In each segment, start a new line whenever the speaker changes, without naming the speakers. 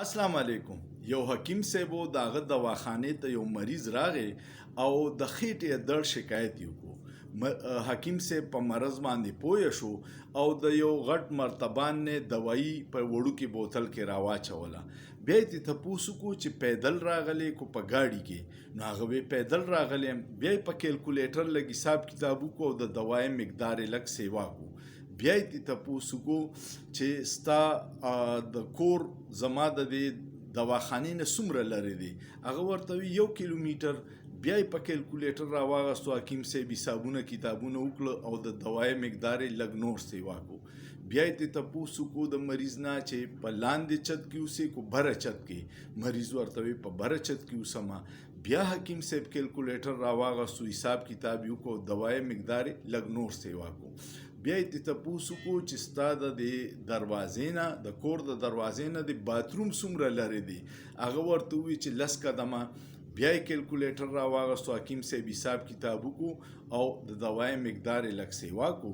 السلام علیکم. یو حکیم صاحب و داغه دواخانې ته یو مریض راغی او د خېټې درد شکایت یې وکړو. حکیم صاحب په مرض باندې پوه شو او د یو غټ مرتبان نه دوايي په وړوکې بوتل کې راواچوله. بیا یې تپوس وکړو چې پیدل راغلی کو په ګاډي کې؟ نو هغه وی پیدل راغلی. بیا یې په کیلکولیټر لږ حساب کتاب وکړو او د دوای مقدار یې لږ سیوا کړو. بیا یې تپوس وکړو چې ستا د کور زما د دې دواخانې نه څومره لرې دی؟ هغه ورته وي 1 کیلومیټر. بیا یې په کیلکولیټر راواغستو، حکیم صاحب حسابونه کتابونه وکړه او د دوای مقدار یې لږ نور سیوا کړو. بیا یې تپوس وکړو د مریض نه چې په لاندې چت کې اوسې کو بره چت کې؟ مریض ورته وي په بره چت کې اوسمه. بیا حکیم صاحب کیلکولیټر راواغستو، حساب کتاب یې وکړو، دوای مقدار یې لږ نور سیوا کړو. بیا یې تپوس وکړو چې ستا د دروازې نه، د کور د دروازې نه د باتروم څومره لرې دی؟ هغه ورته ووایي چې 10 قدمه. بیا یې کیلکولیټر راواغستو، حکیم صاحب حساب کتاب وکړو او د دوای مقدار یې لږ سیوا کړو.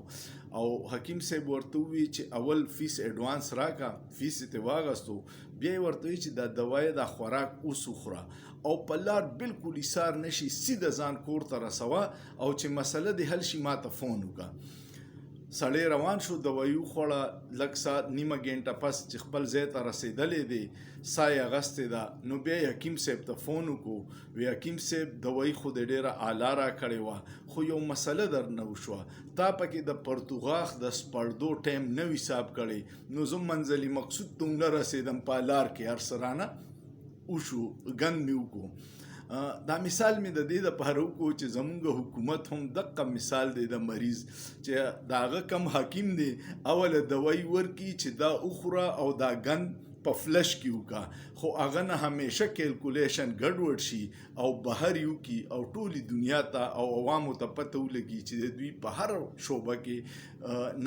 او حکیم صاحب ورته ووایي چې اول فیس اډوانس راکړه. فیس یې ترې واغستو. بیا یې ورته ووایي چې دا دوای دا خوراک اوس وخوره او په لار بالکل ایسار نشي، سیده ځان کور ته رسوه او چې مسله دې حل شي ما ته فون وکړه. سړی روان شو، دوایي وخوړه. لږ ساعت نیمه ګنټه پس چې خپل ځای ته رسېدلی دی، ساه یې اغستې ده. نو بیا یې حکیم صاحب ته فون وکړو. وی حکیم صاحب دوایي خو دې ډېره اعلی راکړې وه، خو یو مسله درنه وشوه. تا پکې د پرتوغاښ د سپړدو ټایم نه وي حساب کړی. نو زه منزلي مقصود ته ونه رسېدم، په لار کې هر څه رانه وشو، ګند مې وکړو. دا مثال مې د دې دپاره وکړو چې زموږ حکومت هم دقه مثال دی د مریض چې د هغه کم حکیم دی اوله دوایي ورکړي چې دا وخوره او دا ګند په فلش کې وکړه، خو هغه نه همیشه کیلکولیشن ګډوډ شي او بهر یې وکړي او ټولې دنیا ته او عوامو ته پته ولګي چې د دوی په هر شعبه کې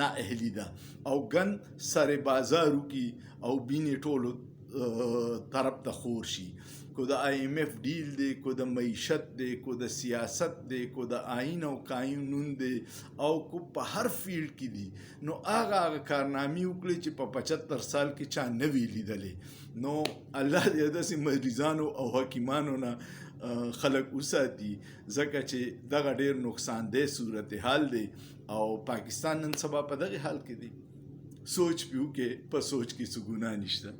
نااهلي ده او ګند سر بازار وکړي او بینې ټولو طرف ته خور شي. کو د IMF ډیل دی، کو د معیشت دی، کو د سیاست دی، کو د آئین او قانون دی او کو په هر فیلډ کې دی. نو هغه کارنامې وکړي چې په 75 سال کې چا نه وي لیدلې. نو الله دې داسې مریضانو او حکیمانو نه خلک وساتي، ځکه چې دغه ډېر نقصان دی صورتحال دی او پاکستان نن سبا په دغه حال کې دی. سوچ پیو کې په سوچ کې څه ګناه نشته.